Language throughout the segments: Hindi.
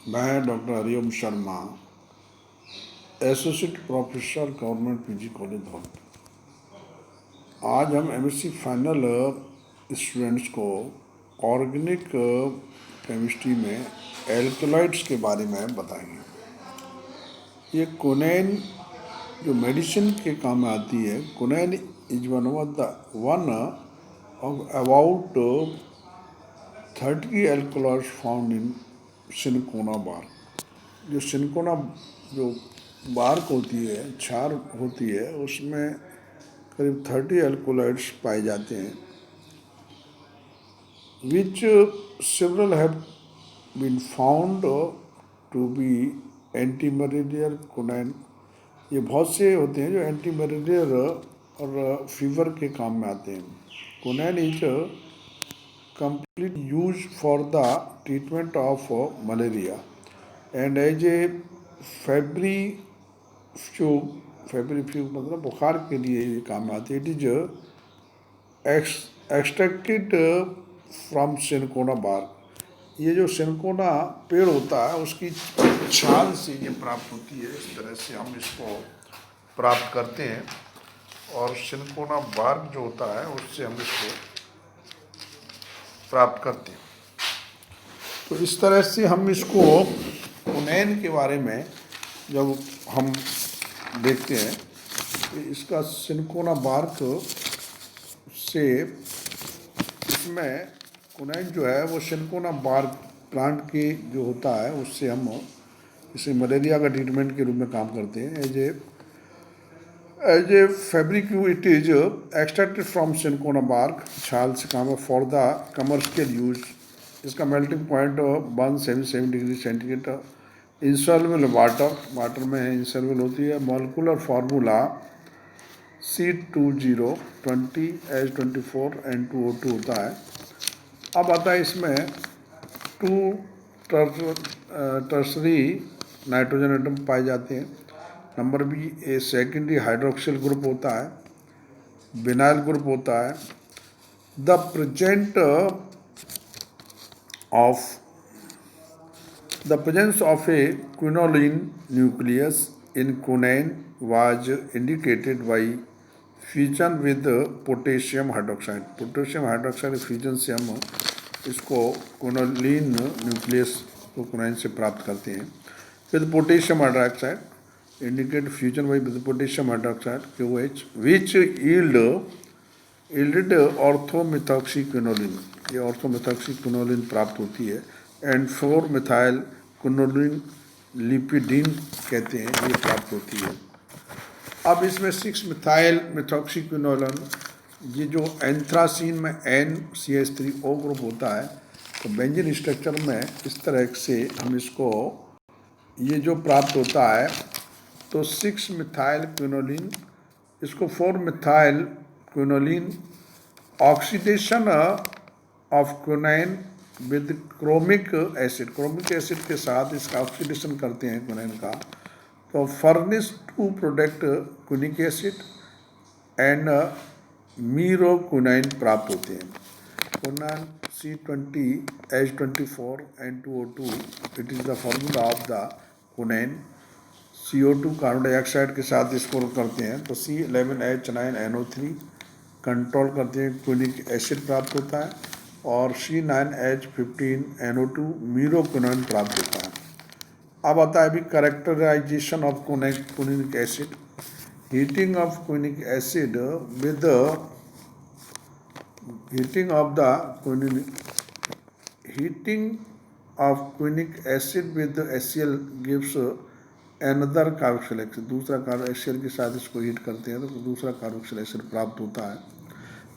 मैं doctor Hariom Sharma, associate professor government PG college Dholpur. आज हम एमएससी फाइनल स्टूडेंट्स को ऑर्गेनिक केमिस्ट्री में एल्कलॉइड्स के बारे में बताएंगे। ये क्विनैन जो मेडिसिन के काम में आती है, quinine is one of about 30 alkaloids found in cinchona bark. जो सिनकोना जो बार्क होती है, क्षार होती है, उसमें करीब 30 एल्कोलाइड्स पाए जाते हैं, विच several have been found to be anti-malarial quinine। ये बहुत से होते हैं जो एंटी मलेरियल और फीवर के काम में आते हैं। क्विनैन is complete use for the treatment of malaria and as a febrifuge मतलब बुखार के लिए ये काम में आती है। It is extracted from cinchona bark. ये जो सिनकोना पेड़ होता है उसकी छाल से ये प्राप्त होती है। इस तरह से हम इसको प्राप्त करते हैं और सिनकोना बार्क जो होता है उससे हम इसको प्राप्त करते हैं। तो इस तरह से हम इसको क्विनैन के बारे में जब हम देखते हैं तो इसका सिनकोना बार्क से इसमें क्विनैन जो है वो सिनकोना बार्क प्लांट के जो होता है उससे हम इसे मलेरिया का ट्रीटमेंट के रूप में काम करते हैं। As a fabric it is extracted from cinchona bark, छाल से काम है, फॉर द कमर्शियल यूज। इसका melting point 177 degree centigrade, insoluble water में है, इंसॉल्युबल होती है। Molecular formula C20 20H24 N2O2 होता है। अब आता है इसमें 2 टर्सरी नाइट्रोजन एटम पाए जाते हैं। Number B A secondary hydroxyl group होता है, विनाइल ग्रुप होता है। The presence of a quinoline nucleus in quinine was indicated by fusion with potassium hydroxide। Potassium hydroxide fusion से हम इसको क्विनोलिन न्यूक्लियस को क्विनाइन से प्राप्त करते हैं। With potassium hydroxide indicate fusion by with potassium hydroxide QH which yielded orthomethoxyquinoline. ये ऑर्थोमिथॉक्सीक्विनोलिन प्राप्त होती है। एंड 4 मिथाइल क्विनोलिन लिपिडीन कहते हैं, ये प्राप्त होती है। अब इसमें 6 मिथाइल मिथॉक्सीक्विनोलिन, ये जो एंथ्रासीन में NCH3O ग्रुप होता है, तो बेंजीन स्ट्रक्चर में इस तरह से हम इसको ये जो प्राप्त होता है तो 6 मिथाइल क्विनोलिन, इसको 4 methyl quinoline, oxidation of quinine with chromic acid के साथ इसका ऑक्सीडेशन करते हैं क्विनाइन का, तो फर्निश 2 प्रोडक्ट क्विनिक एसिड एंड मीरोक्विनाइन प्राप्त होते हैं। Quinine C20H24 N2O2 it is the formula of the quinine. CO2 carbon dioxide के साथ इसको करते हैं तो C11H9NO3 कंट्रोल करते हैं, क्विनिक एसिड प्राप्त होता है, और C9H15NO2 मीरोक्विनाइन प्राप्त होता है। अब आता है अभी characterization of quinic acid. Heating of quinic acid with heating of quinic acid with HCl gives another carboxyl acid. दूसरा कार्बोक्सिल के साथ इसको हीट करते हैं तो दूसरा कार्बोक्सिल एसिड प्राप्त होता है।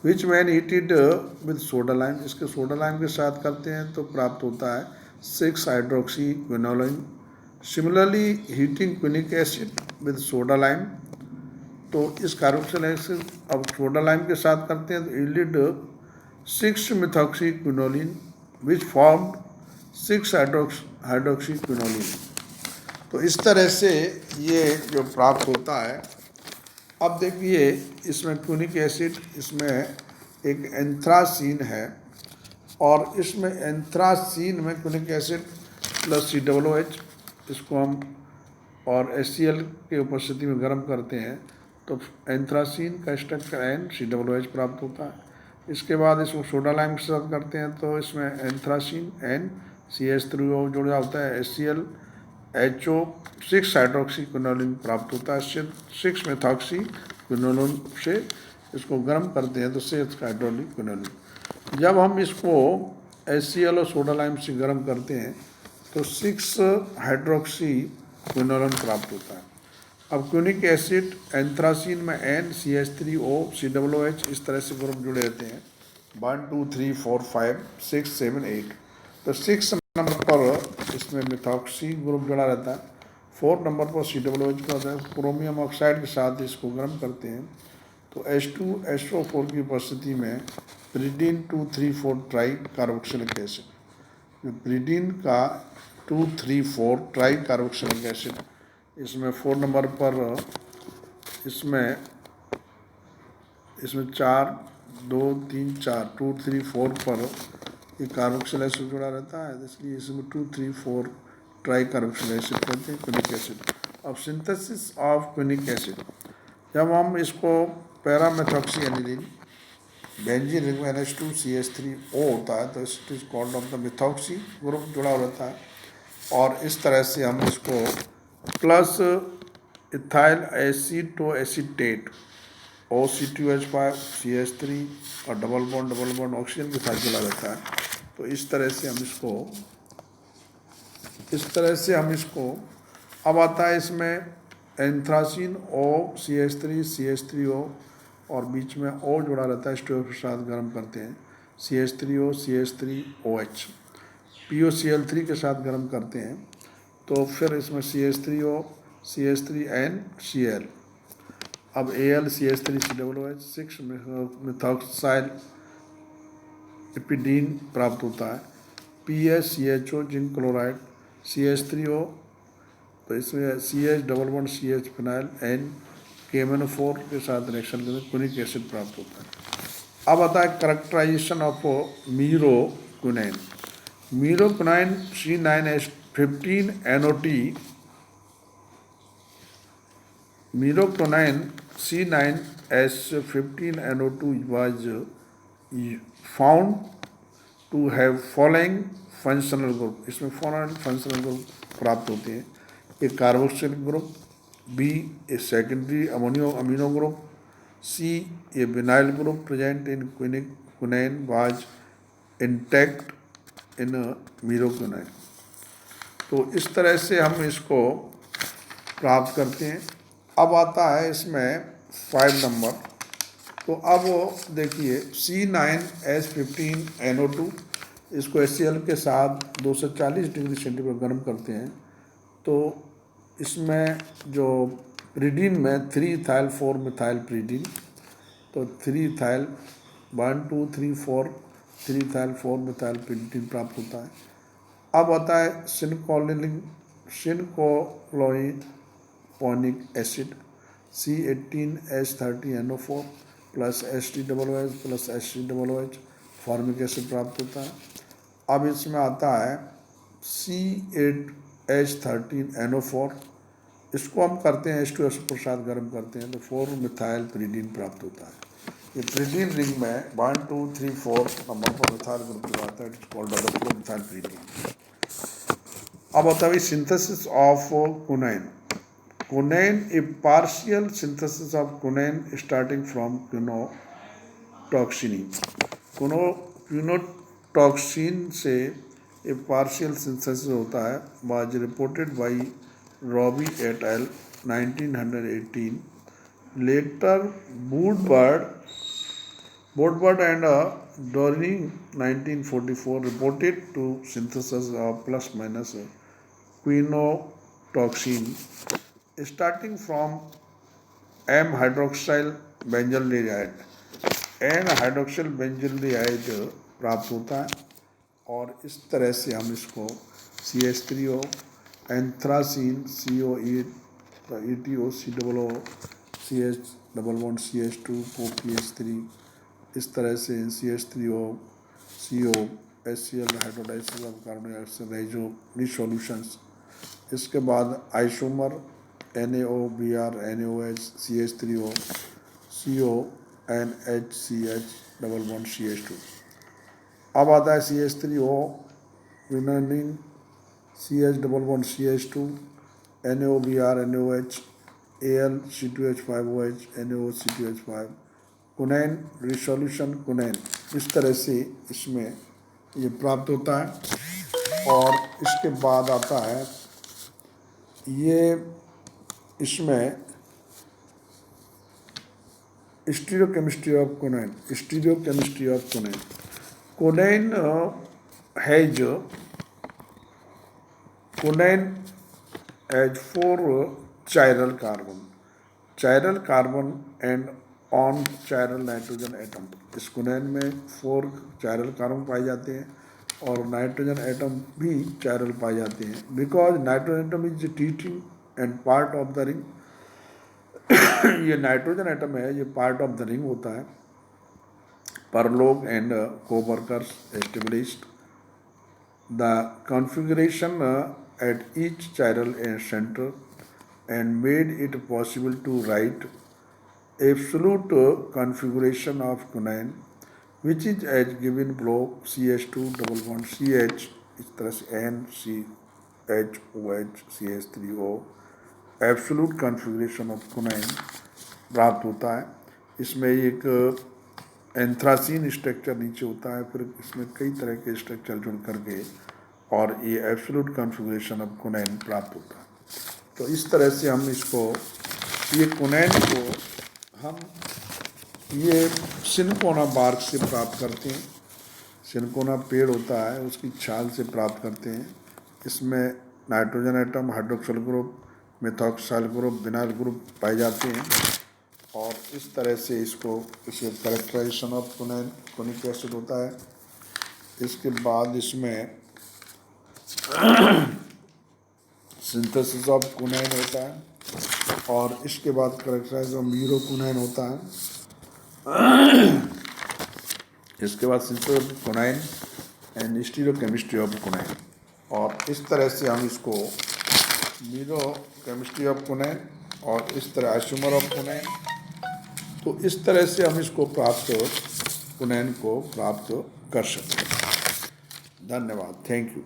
Which man heated with soda lime, इसके सोडा लाइम के साथ करते हैं तो प्राप्त होता है 6 hydroxy quinoline. Similarly heating quinic acid with soda lime, तो इस कार्बोक्सिल एसिड अब सोडा लाइम के साथ करते हैं तो yielded 6 methoxy quinoline which formed 6 hydroxy quinoline. तो इस तरह से ये जो प्राप्त होता है। अब देखिए इसमें क्विनिक एसिड, इसमें एक एंथ्रासीन है और इसमें एंथ्रासीन में क्विनिक एसिड प्लस COOH, इसको हम और HCl के उपस्थिति में गर्म करते हैं तो एंथ्रासीन का स्ट्रक्चर NCOOH प्राप्त होता है। इसके बाद इसको सोडा लाइम के साथ करते हैं तो इसमें एंथ्रासीन NCH3O जुड़ा होता है, HCl HO 6 हाइड्रोक्सी क्विनोलिन प्राप्त होता है। 6 मेथॉक्सी क्विनोलिन से इसको गर्म करते हैं तो 6 हाइड्रोलिक क्विनोलिन। जब हम इसको HCl और सोडा लाइम से गर्म करते हैं तो 6 हाइड्रोक्सी क्विनोलिन प्राप्त होता है। अब क्विनिक एसिड एंथ्रासीन में NCH3O COOH इस तरह से ग्रुप जुड़े रहते हैं 1 2 3 4 5 6 7 8। तो 6 नंबर पर इसमें मिथॉक्सी ग्रुप जुड़ा रहता है, 4 नंबर पर COOH का होता है। क्रोमियम ऑक्साइड के साथ इसको गर्म करते हैं तो H2SO4 की उपस्थिति में प्रीडीन 2,3,4 ट्राई कार्बोक्सिलिक एसिड, प्रीडीन का 2,3,4 ट्राई कार्बोक्सिलिक एसिड, इसमें 4 नंबर पर इसमें 4 2 3 4 2 3 4 पर ये कार्बोक्सिल एसिड जुड़ा रहता है, इसलिए इसमें 2 3 4 ट्राई कार्बोक्सिल एसिड कहते हैं, क्विनिक एसिड। अब सिंथेसिस ऑफ क्विनिक एसिड, जब हम इसको पैरामेथॉक्सी एनिलीन बेंजीन रिंग में NH2CH3O होता है तो it is called off the methoxy group जुड़ा रहता है। और इस तरह से हम इसको plus ethyl acetoacetate OC2H5 CH3 और डबल बॉन्ड ऑक्सीजन के साथ जुड़ा रहता है। तो इस तरह से हम इसको अब आता है इसमें एंथ्रासीन OCH3 CH3O और बीच में O जुड़ा रहता है, स्टोव के साथ गर्म करते हैं CH3O CH3OH, POCl3 के साथ गर्म करते हैं तो फिर इसमें CH3O CH3NCl, अब AlCH3COOH 6 मिथॉक्साइल एपिडीन प्राप्त होता है। PaCHO जिंक क्लोराइड CH3O, तो इसमें CH फिनाइल N KMnO4 के साथ रिएक्शन करके क्विनिक एसिड प्राप्त होता है। अब आता है characterization of meroquinene. Meroquinene C9H15NOT, meroquinene C9H15NO2 was found to have following functional group, इसमें फंक्शनल ग्रुप प्राप्त होते हैं। एक carboxylic group, B a secondary amino group, C a vinyl group present in quinine was intact in meroquinene. तो इस तरह से हम इसको प्राप्त करते हैं। अब आता है इसमें 5 नंबर, तो अब देखिए C9H15NO2, इसको HCl के साथ 240 डिग्री सेंटीग्रेड गर्म करते हैं तो इसमें जो प्रीडीन में 3-ethyl-4 मिथाइल प्रीडीन, तो 3-ethyl 1 2 3 4 3-ethyl-4 मिथाइल प्रीडीन प्राप्त होता है। अब आता है cincholoiponic acid C18H30NO4 plus HTOOH plus HCOOH formic acid प्राप्त होता है। अब इसमें आता है C8H13NO4, इसको हम करते हैं H2SO के साथ गर्म करते हैं तो 4 मिथाइल प्रीडीन प्राप्त होता है। ये प्रीडीन रिंग में 1 2 3 4 नंबर पर मिथाइल ग्रुप जो आता है it is called methyl pyridine. अब आता है synthesis of quinine. Quinine a partial synthesis of quinine starting from quinotoxine. Quinotoxine से ए पार्शियल सिंथेसिस होता है, was reported by Rabe et al 1918। Later Woodward and during 1944 reported to synthesis of plus minus quinotoxin starting from M-hydroxyl benzaldehyde, N-hydroxyl benzaldehyde प्राप्त होता है। और इस तरह से हम इसको CH3O anthracene CO8 ETO COO CH double bond CH2 OPH3 इस तरह से CH3O CO HCl hydrolysis of carbonic oxide रेजो सॉल्यूशंस। इसके बाद isomer NaOBr NaOH CH3O CO NHCH double bond CH2। अब आता है CH3O vinylene CH double bond CH2 NaOBr NaOH Al C2H5OH NaOH C2H5 कुनैन रिसोल्यूशन कुनैन। इस तरह से इसमें ये प्राप्त होता है। और इसके बाद आता है ये इसमें स्टीरियोकेमिस्ट्री ऑफ कुनैन। स्टीरियोकेमिस्ट्री ऑफ कुनैन, कुनैन has four chiral carbon and on chiral nitrogen atom. इस कुनैन में 4 chiral कार्बन पाए जाते हैं और नाइट्रोजन एटम भी chiral पाए जाते हैं। Because nitrogen atom is teaching and part of the ring. ये नाइट्रोजन एटम है, ये पार्ट ऑफ द रिंग होता है। Parlog and coworkers established the configuration at each chiral center and made it possible to write absolute configuration of quinine, which is as given below CH2 double bond CH, इस तरह से NCHOH CH3O absolute configuration of quinine प्राप्त होता है। इसमें एक एंथ्रासीन स्ट्रक्चर नीचे होता है, फिर इसमें कई तरह के स्ट्रक्चर जुड़ करके और ये एब्सोल्यूट कॉन्फ़िगरेशन ऑफ कुनैन प्राप्त होता है। तो इस तरह से हम इसको, ये कुनैन को हम ये सिनकोना बार्क से प्राप्त करते हैं। सिनकोना पेड़ होता है, उसकी छाल से प्राप्त करते हैं। इसमें nitrogen atom, hydroxyl group, methoxyl group, vinyl group पाए जाते हैं। और इस तरह से इसको इसे कैरेक्टराइजेशन ऑफ कुनैन कोनिक एसिड होता है। इसके बाद इसमें सिंथेसिस ऑफ कुनैन होता है और इसके बाद कैरेक्टराइजेशन ऑफ मीरो कुनैन होता है। इसके बाद सिंथेसिस ऑफ कुनैन एंड स्टीरियोकेमिस्ट्री ऑफ कुनैन। और इस तरह से हम इसको मीरो केमिस्ट्री ऑफ कुनैन और इस तरह आइसोमर ऑफ कुनैन, तो इस तरह से हम इसको कुनैन को प्राप्त कर सकते हैं। धन्यवाद, थैंक यू।